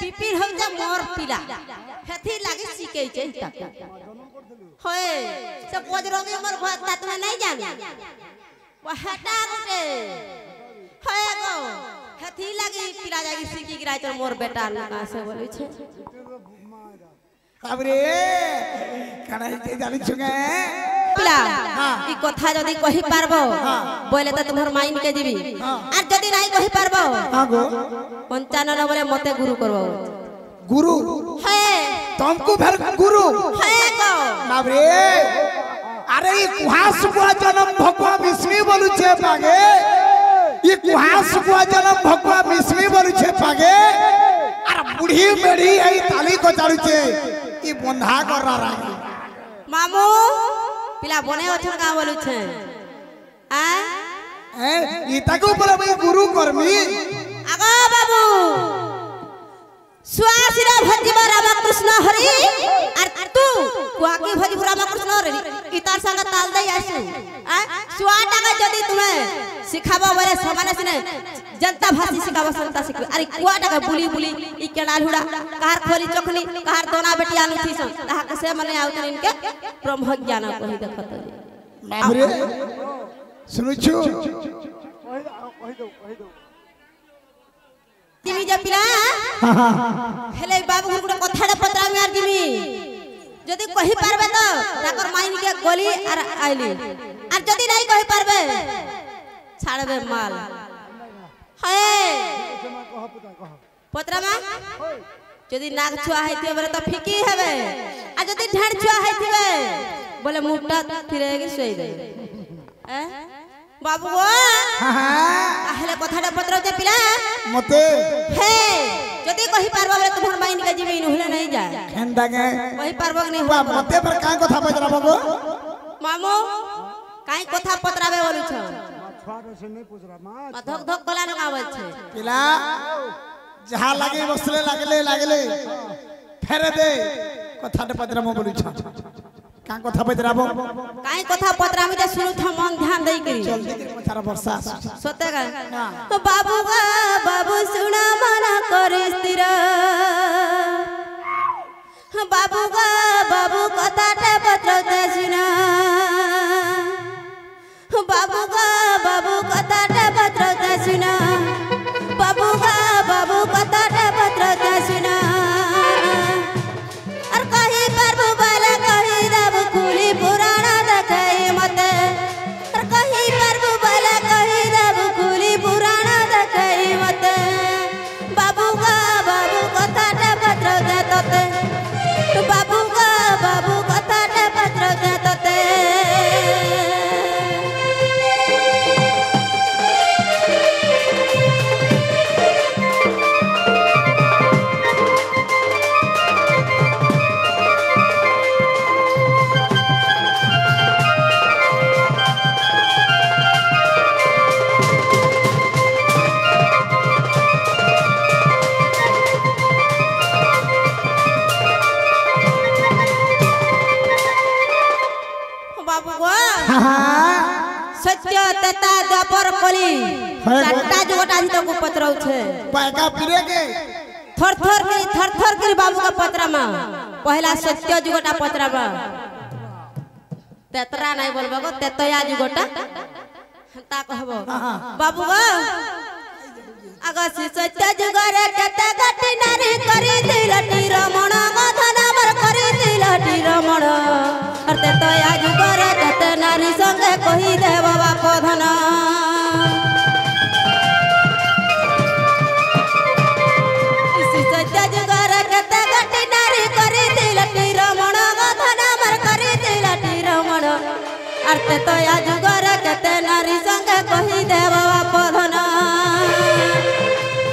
पिपिर हो जा मोर पिला हेथि लागी सिके छै होय से बजरंगी मोर भात तात में नहीं जान वो हटा गुटे होय गो हेथि लागी पिला जागी सिकी गिराय तो मोर बेटा लगा से बोलै छै अब रे कना के जानि छुगे पिला ई कथा जदी कहि पारबो बोले त तुम्हर माइन के जीवी और जदी नहीं कहि पारबो हां गो 95 बोले मते गुरु करबो गुरु है तुमको फिर गुरु है गो बाप रे अरे ई कुहास बुआ जन्म भगवान विष्णु बोलु छे पागे ई कुहास बुआ जन्म भगवान विष्णु बोलु छे पागे अरे बूढ़ी मेढ़ी आई ताली को चालू छे ई बंधा कर रहा मामू पिला बने अछन का बोलु छे आ ई ताको बोले भाई गुरु कर्मी आगो बाबू सुआसिरा भजिबा रामकृष्ण हरि और तू कुआकी भजिबा रामकृष्ण हरि इतार संग ताल दे आसु आ सुआटा का जदी तुम्हें सिखाबो बोले समाने सिने जनता भाषी सिखाबो संता सिख अरे कुआटा का बुली बुली ई केडाल हुड़ा कार खोली चखनी कार दोना बेटी आनु थी सन ताहा के से मने आउत इनके ब्रह्म ज्ञान कहि देखत बाप रे सुनु छु तिमी जे पिला हेले बाबू गुरु कथाडा पत्रा में आर दिमी जदी कहि पारबे तो ताकर माइन के गोली और आइली और जदी नहीं कहि पारबे छाड़बे माल हे पत्रा में जदी नाग छुआ हैतिबे बोले तो फिकी हेबे आ जदी ढाड़ छुआ हैतिबे बोले मुट्टा फिरे के सोई दे बाबू आहले कथाडा पत्रा जे पिला मते हे जदी कहि पारबो बोले तुम्हर माइन के जीवी नहले नहीं जा खेंदा के कहि पारबो नहीं बा मते पर का कथा बजरा बाबू मामू काई कथा पत्राबे बोलु छ छाड़ से नहीं पूछ रहा मां धक धक कला न आवे छे पिला जहां लागे बसले लागले फेरे दे कथा पत्रा म बोलु छ का कथा बजराबो काई कथा पत्रा में सुनु छ मन ध्यान दई करी जल्दी कर पथारा वर्षा सते का तो बाबू गा बाबू सुना मना करे स्थिर बाबू गा बाबू कथाटे पत्र दे सुना बाबू गा बाबू कथाटे पत्र दे सुना बाबू गा बाबू कथाटे पत्र दे सुना और कहीं प्रभु बाला कहीं देव खुली पुराण देखाई मते और कहीं प्रभु बाला कहीं देव खुली पुराण देखाई मते बाबू गा बाबू कथाटे पत्र दे तते बाबू गा बाबू कथाटे पत्र दे तते सत्य तथा द्वापर कली चारटा जोटा जी को पत्र छे पैका फिरे के थर थर के बाबू का पत्र में पहला सत्य जुगटा पत्र में तेतरा नहीं बोलबो गो तेतया जुगटा ता कहबो बाबू गो अगस सत्य जुगरे केते गति नारी करी दिलटी रमण गधन बर करी दिलटी रमण और तेतया जुगरे केते नारी संगे कहि दे बाबा पधन इसी सत्य जुगरे केते गति नारी करी दिलटी रमण गधन बर करी दिलटी रमण और तेतया जुगरे केते नारी संगे कहि दे बाबा पधन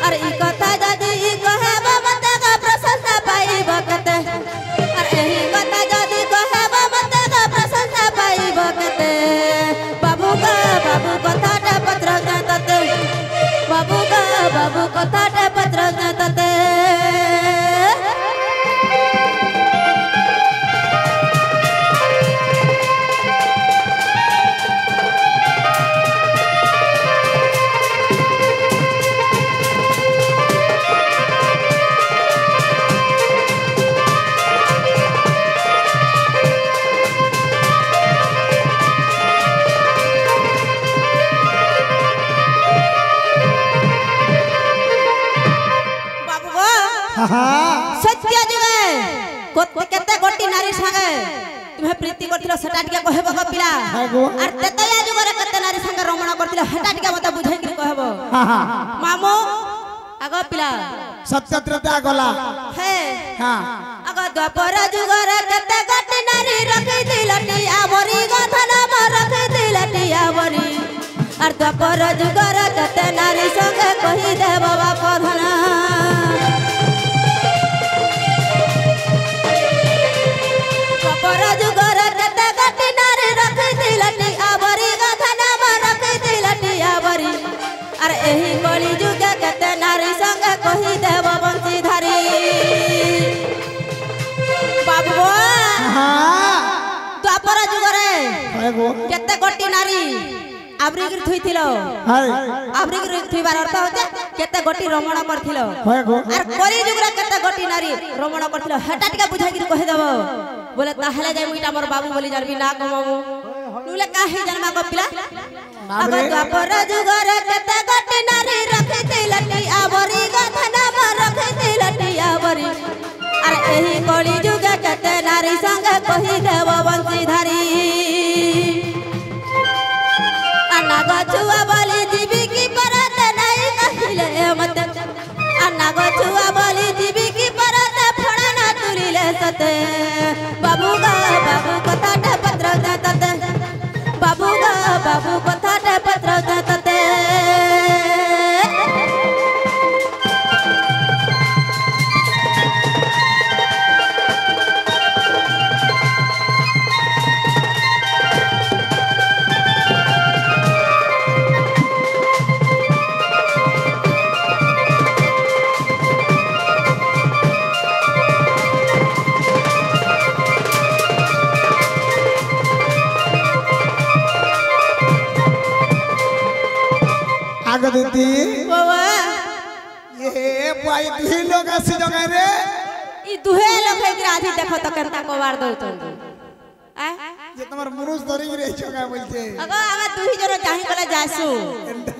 और ई कथा जदी कहे सत्य जुगे केते गोटी नारी संगे तुम्हें प्रीति करथिलो सेटा टिके कहबो ग पिला आर तेतया जुगरे केते नारी संगे रमण करथिलो हेटा टिके मते बुझाई कि कहबो मामो आगो पिला सत्य त्रेता गला हे हां आगो द्वापर जुगरे केते गोटी नारी रखै दिलटी आवरी गधन म रखै दिलटी आवरी आर द्वापर जुगरे केते नारी संगे कहि दे बाबा प्रधान द्वापर जुगरे केते गोटी नारी रखै दिलटी आवरी गधन म रखै दिलटी आवरी आर एही कली जुगे केते नारी संगे कहि देव बंशीधारी बाबू द्वापर जुगरे केते गोटी नारी आब्रिगिर थुइथिलो आब्रिगिर थुइबार अर्थ होते केते गोटी रमण करथिलो आर कली जुगरे केते गोटी नारी रमण करथिलो हेटा टिका बुझागिर कहि देव बोले ताहले जाय मुइटा मोर बाबू बोली जानबी ना गो मामू नुले काहे जन्मा को पिला अब द्वापर जुगरे केते गोटी नारी रखति लटी आवरी गधन म रखति लटी आवरी अरे एही कली जुगे केते नारी संगे कहि देव बंशीधारी अन्ना गछुआ बोली जीवी की परत नहीं कहिले मते अन्ना गछुआ बोली जीवी की परत फड़ा ना तुलिले सते बाबू कथा टे पत्र देते बाबू कथा टे पत्र देते आगे देती बाबा ये भाई दुही लोग आसी जगह रे ई दुहे लोग है आधी देखो तो केनता कोवार दउतन आ जे तमर मनुष धरी रे जगह बोलते अगो आगे दुही जरो चाहि कले जासु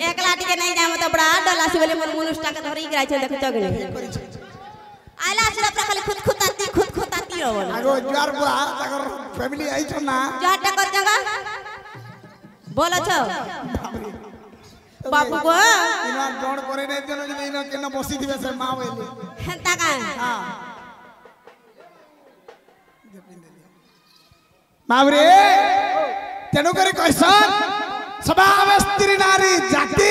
एकला टिके नहीं जाम तो बड़ा डलासी बोले मन मनुष्य के धरी गिराय छै देखो जगने आला से अपना खाली खुद खुताती हो आगो जार बुआ तकर फैमिली आई छ ना जाटा कर जगह बोलो छ बाबू को इना डोड करे नै देनो जे इना केना बसी दिबे से मां बोले हेंता का हां मावरे तेनु करे कैसन सभा में स्त्री नारी जाति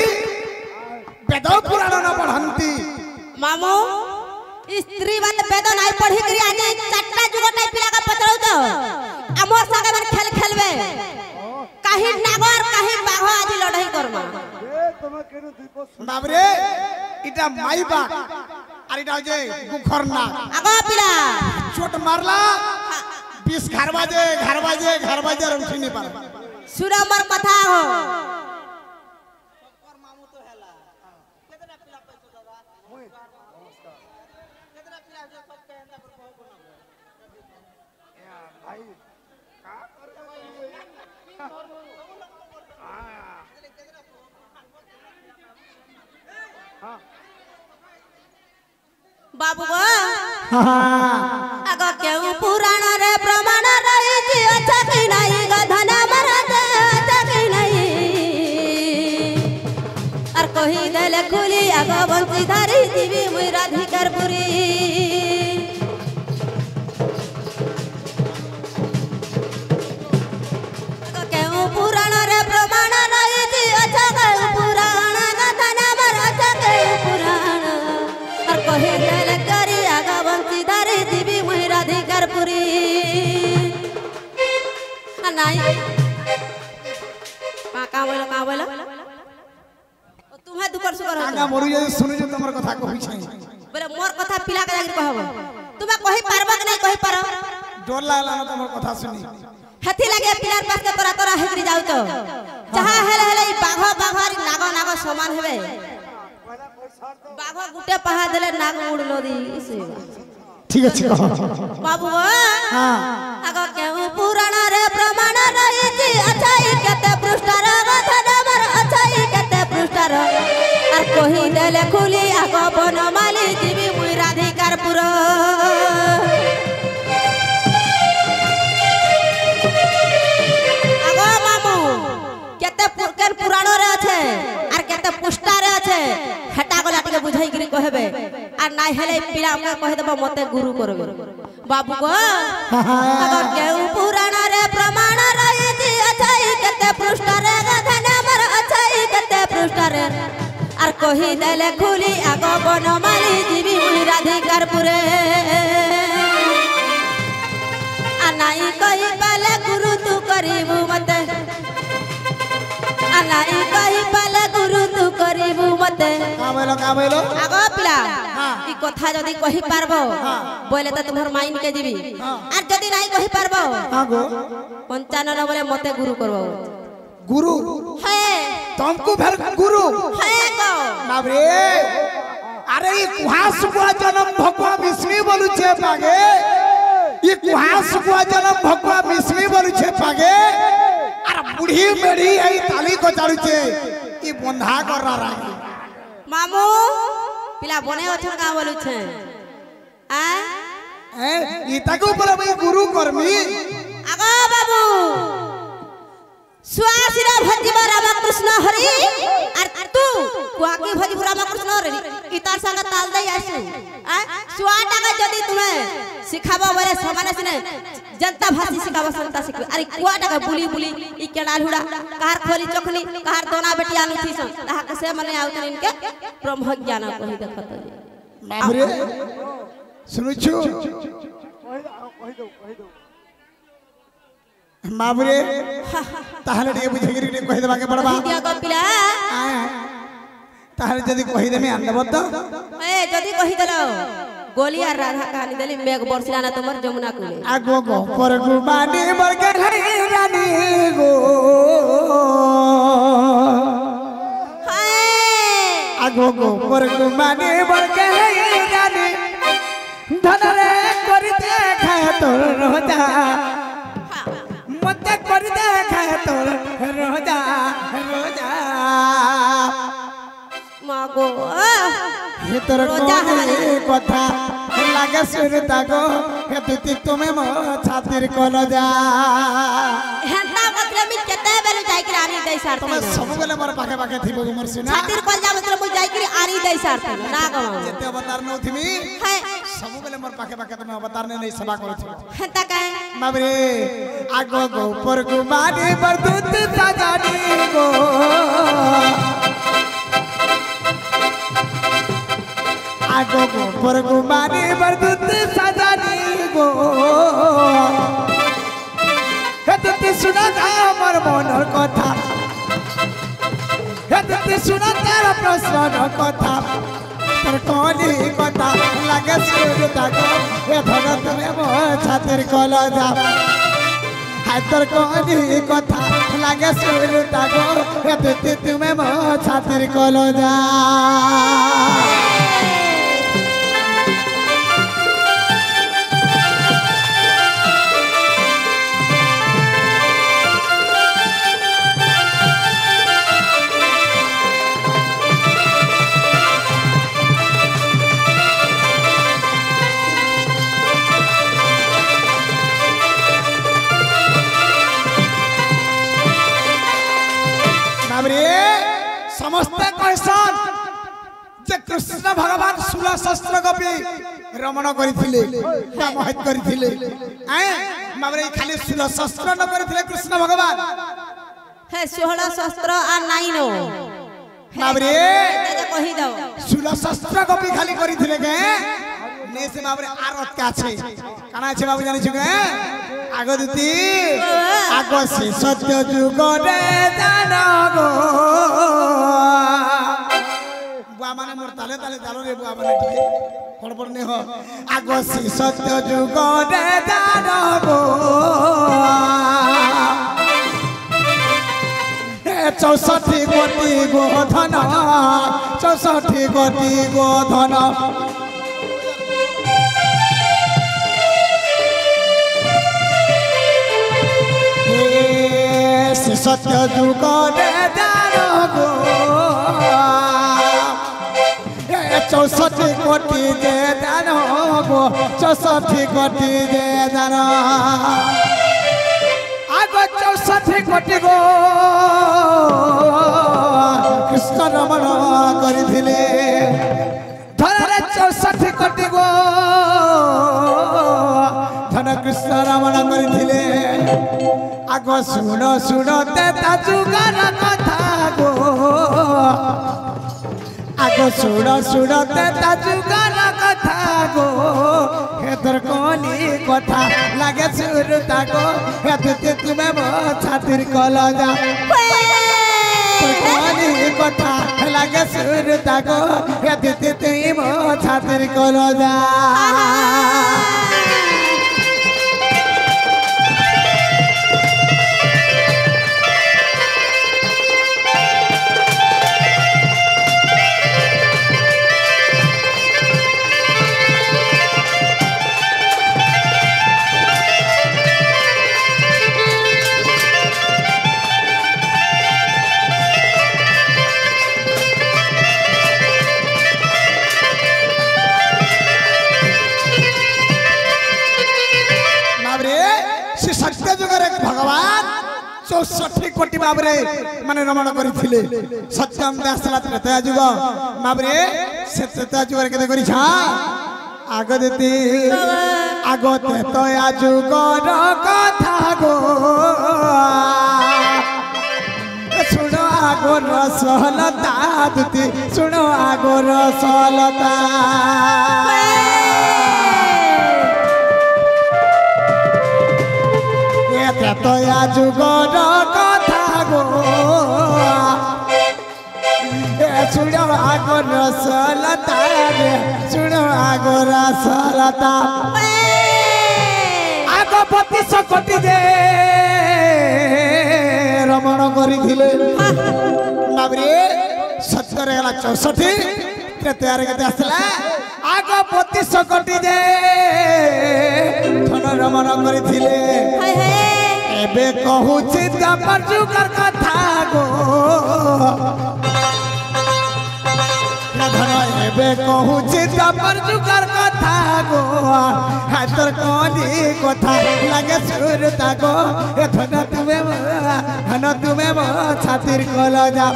वेद पुराण न पढ़ंती मामू स्त्री बात वेद नहीं पढ़ी करी आज चारटा जुग नहीं पिला का पतरौ तो हमर संगे मन खेल खेलबे काहे नागर काहे बाघ आज लड़ाई करमा बाबरे इटा माई बा আর এটা যে গুখর না আগো পিলা ছোট মারলা 20 ঘর বাজে আর উঠি নি পারে সুরা আমার কথা हो মামু তো হেলা কেতনা পিলা পাইছো দাদা নমস্কার কেতনা পিলা যে সব কেন্দা করে কহবো না यार भाई का हां बाबू गो आगो केउ पुराण रे प्रमाण रही जी अच्छा कि नहीं गधना मरते अच्छा कि नहीं और कहि देले खुली आगो बंशीधारी जीवी मुई राधिकारपुरी आगो केउ पुराण रे प्रमाण रही जी अच्छा केउ पुराण गधना मर अच्छा केउ पुराण और कहि देले करी आगो बंशीधारी जीवी मुई राधिकारपुरी नहीं का बोलो तुम्हें दुकर सुकर हो आगा मरु जे सुनु जे तमर कथा कहै छै बोले मोर कथा पिला के लागिर कहबो तुम्हें कहि पारबो कि नहीं कहि पारो डर लागला न तमर कथा सुनी हथी लागे पिलार पास के तोरा हेकरी जाउ तो जहां हेले ई बाघ नाग समान हेबे बाघ गुटे पहा देले नाग उड़लो दी से ठीक अछि कह बाबू हां आगो केउ पुराण रे प्रमाण रही जी अच्छाई केते पृष्ठर गधनवर अच्छाई केते पृष्ठर और कहि देले खुली आगो बनमाली जीवी मुई राधिकार कहबे आ नाही हेले पिला के कह देबो मते गुरु करबे बाबू गो अगर केउ पुराण रे प्रमाण रही जी अछाई कते पृष्ठ रे गधन मर अछाई कते पृष्ठ रे आर कहि देले खुली आगो बनमाली जीवी मुनि राधिकार पुरे आ नाही कहि पाले गुरु तू करिबु मते आ नाही कहि पाले गुरु तू करिबु मते का बोलो आगो पिला ई कथा जदी कहि पारबो बोले त तुमर माइन के जीवी आर जदी नाही कहि पारबो आगो 95 बोले मते गुरु करबो गुरु है तुमको फिर गुरु है गो बाबरे अरे ये कुहास को जन्म भगवान विष्णु बोलु छे पागे ये कुहास को जन्म भगवान विष्णु बोलु छे पागे अरे बुढ़ी मेरी आई ताली को चालू छे ये बंधा कर रहा है मामू पिला बने अछन का बोलु छे आ ये ताको बोले मैं गुरु करमी आगो बाबू सुआसिर भजिब रामकृष्ण हरि आर तू कुआकी भजिब रामकृष्ण हरि इतार संग ताल दई आसु आ सुआटा का जदी तुमे सिखाबो बरे समाने सिने जनता भाषी सिखाबो संता सिखबे अरे कुआटा का बुली बुली ई केडाल हुड़ा कार खोली चखनी कार दोना बेटी आनु थी सन ताहा के से मने आउतन इनके ब्रह्म ज्ञान कहि देखत बाबरे सुनु छु बाबरे ताहले रे बुझे गिरी कहि देबा के पड़बा दिया गो पिला ताहले जदी कहि देमे आन देबो त ए जदी कहि देलो गोली आर राधा कहानी देली मेघ बरसिला ना तमर जमुना कुले आगो गो पर गुमानी मर के रानी गो हाय आगो गो पर गुमानी मर के रानी धन रे करते खाए तो रोजा मत करते खाए तो रोजा रोजा मागो हे तोर कथा लागे सुरता गो हे तुति तुमे मो छातिर कोन जा हेंता मतलब मी केते बेलु जाई के आनी दई सारते तुमे सब बेले मोर पाखे पाखे थिबो मोर सुना छातिर कोन जा मतलब मु जाई के आनी दई सारते ना गो जेते अवतार न थिमी है सब बेले मोर पाखे पाखे तुमे अवतार ने नहीं सेवा करू छी हेंता काहे बाबरे आगो गो पर गुमानी बरदुत सजानी गो आगो गो पर गुमानी बरदुत सजानी गो हे तुति सुना हमर मनर कथा हे तुति सुना तार प्रश्न कथा तर कोनी कथा लागे सुरता गो हे भगत में मो छातिर कल जा हाय तर कोनी कथा लागे सुरता गो हे तुति तुमे मो छातिर कल जा समस्त कहसन जे कृष्ण भगवान 16 शस्त्र कपि रमण करिथिले मोहित करिथिले माबरे खाली 16 शस्त्र न करिथिले कृष्ण भगवान है 16 शस्त्र आ नाई नो माबरे कहि दो 16 शस्त्र कपि खाली करिथिले के ने से माबरे आरत का छे काना छे बाबू जानि छु के आगदुती आगो से सत्य जुग रे जानो गो बुआ माने मोर ताले ताले जानो रे बुआ माने टिके फड़फड़ ने हो आगो से सत्य जुग रे जानो गो 64 कोटी गो धन 64 कोटी गो धन सत्य जुग रे जानो गो 64 कोटी जे जानो गो 64 कोटी जे जानो आगो 64 कोटी गो कृष्ण रमण करिथिले कोटि गो धन कृष्ण रमण करथिले आगो सुनो सुनो तेता जुगार कथा गो आगो सुनो सुनो तेता जुगार कथा गो हेतर कोनी कथा लागे सुरता गो हेते तुमे मो छातिर कलजा कोनी कथा लागे सुरता गो हेते तुई मो छातिर कलजा भगवान 64 कोटि बाबरे माने रमण करथिले सत्यम दासला त्रेता जुग बाबरे से त्रेता जुग के करि छा आगो देती आगो तेतो या जुगर कथा गो सुनो आगो रसलता दुती सुनो आगो रसलता तया जुगर कथा गो सुनो आगो रसलता रे सुनो आगो रसलता आगो 32 कोटि दे रमण करिथिले बाबरे 70 गला 64 त्रेता रे केते आसला आगो 32 कोटि दे धन रमण करिथिले हाय हाय एबे कहूछि दापर जुगर कथा गो धन एबे कहूछि दापर जुगर कथा गो हातर कोनी कथा लागे सुरता गो ए धन तुमे मो छातिर कलजा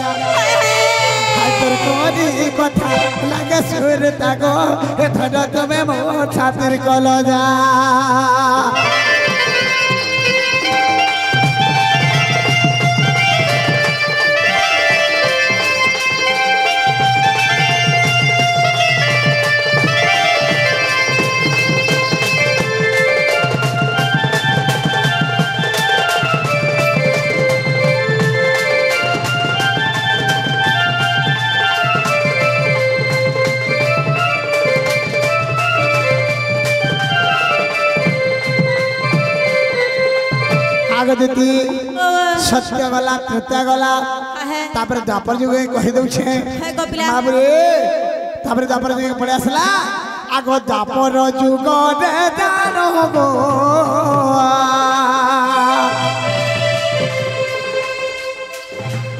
हातर कोनी कथा लागे सुरता गो ए धन तुमे मो छातिर कलजा देती सत्य गला त्रेता गला तापर द्वापर जुग कहि दउ छे बाबरे तापर द्वापर जुग पड़े आसला आगो द्वापर जुग रे दान गो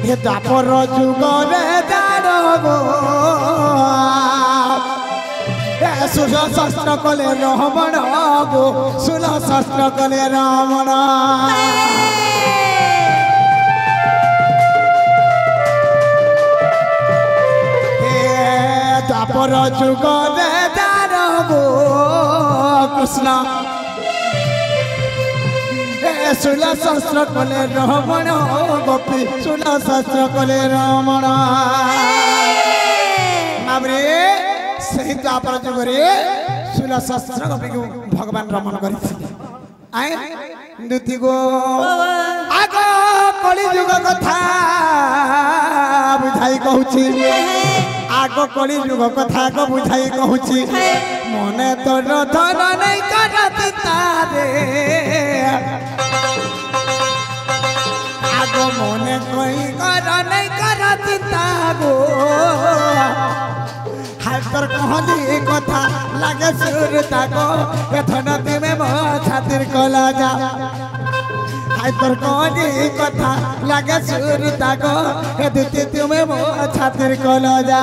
ये द्वापर जुग रे दान गो सुन शस्त्र कले रमण गो सुन शस्त्र कले रमण द्वापर जुग रे दान गो कृष्ण सुन शस्त्र कले रमण गोपी सुन शस्त्र कले रमण बाबरे सही द्वापर जुग रे सुन शस्त्र गोपी को भगवान रमण करिथिले आए दुति गो आगो कली जुग कथा बुझाई कहूची आगो कली जुग कथा को बुझाई कहूची मने तोर धन नहीं करती तारे आगो मने कोई कर नहीं करती तागो हातर कहली कथा लागे सुरता गो ए धन तुमे मो छातिर कलजा हातर कहली कथा लागे सुरता गो ए दुति तुमे मो छातिर कलजा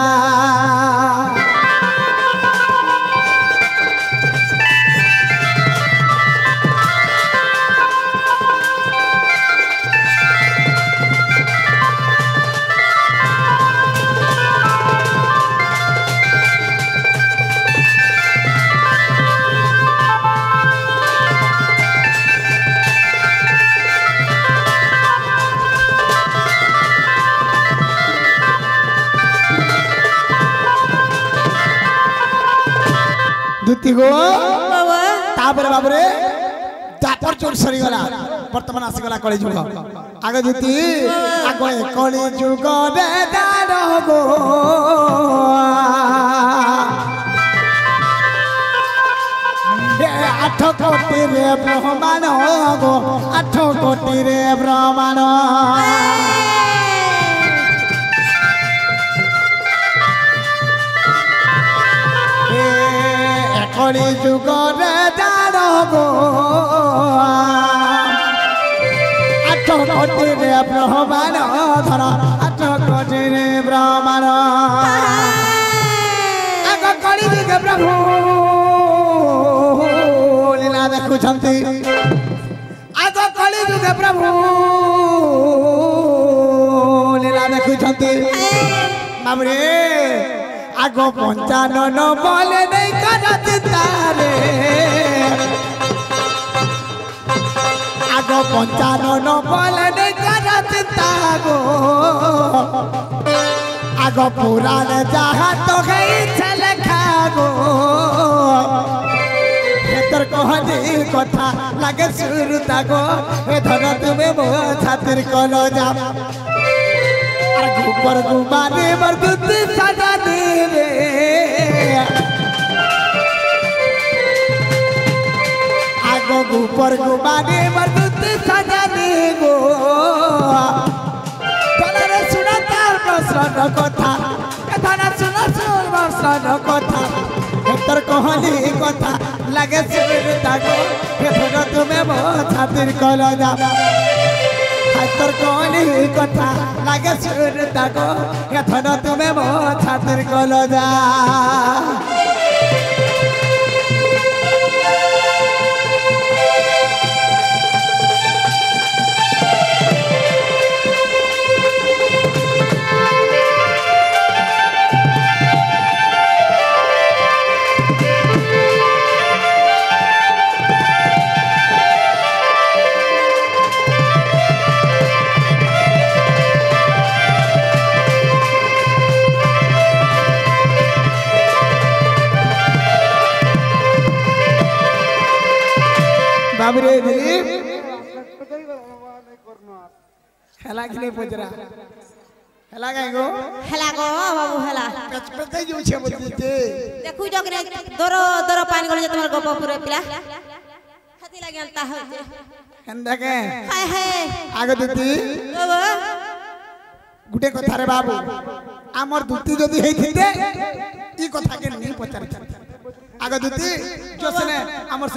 गो बाबा तापर बाबरे दापर चोर सरी गला वर्तमान आसी गला कली जुग आगे जुती आगे कली जुग रे दारो गो आठ कोटी रे ब्रह्मांड गो 8 कोटी रे ब्रह्मांड कली जुग रे दारो गो 8 कोटी रे ब्रह्मांड धर 8 कोटी रे ब्रह्मांड आग कली जुग प्रभु लीला देखुछंती आग कली जुग प्रभु लीला देखुछंती बाबरे आग 55 बोले नहीं करत तारे आग 55 बोले नहीं करत तागो आग पुराण जहा तो गई छल खागो हेतर कहनी कथा लागे सुरता गो हे धन तुम्हें मो छातिर कलो जा ऊपर गुमाने मरदुत सजाने रे आगो ऊपर गुमाने मरदुत सजाने गो तोरे सुना तार प्रश्न कथा कथा सुना सुन प्रश्न कथा हेतर कहनी कथा लागे सुरता गो हेतर तुम्हें मो छातिर कलो जा हातर कहनी कथा लागे सुरता गो कथन तुम्हें मो छातिर कलो जा बाबरे दिलीप हेला कि नहीं पजरा हेला काई गो बाबू हेला पचपते जो छे बोलते देखु जगरे दरो दरो पानी गले तुम्हार गप पुरे पिला हाथी लागिल ता होते हंदा के हाय हाय आगे दुती बाबा गुटे कथा रे बाबू आमर दुती जदी हेथिते ई कथा के नहीं पचार आगे दुती जो सने आमर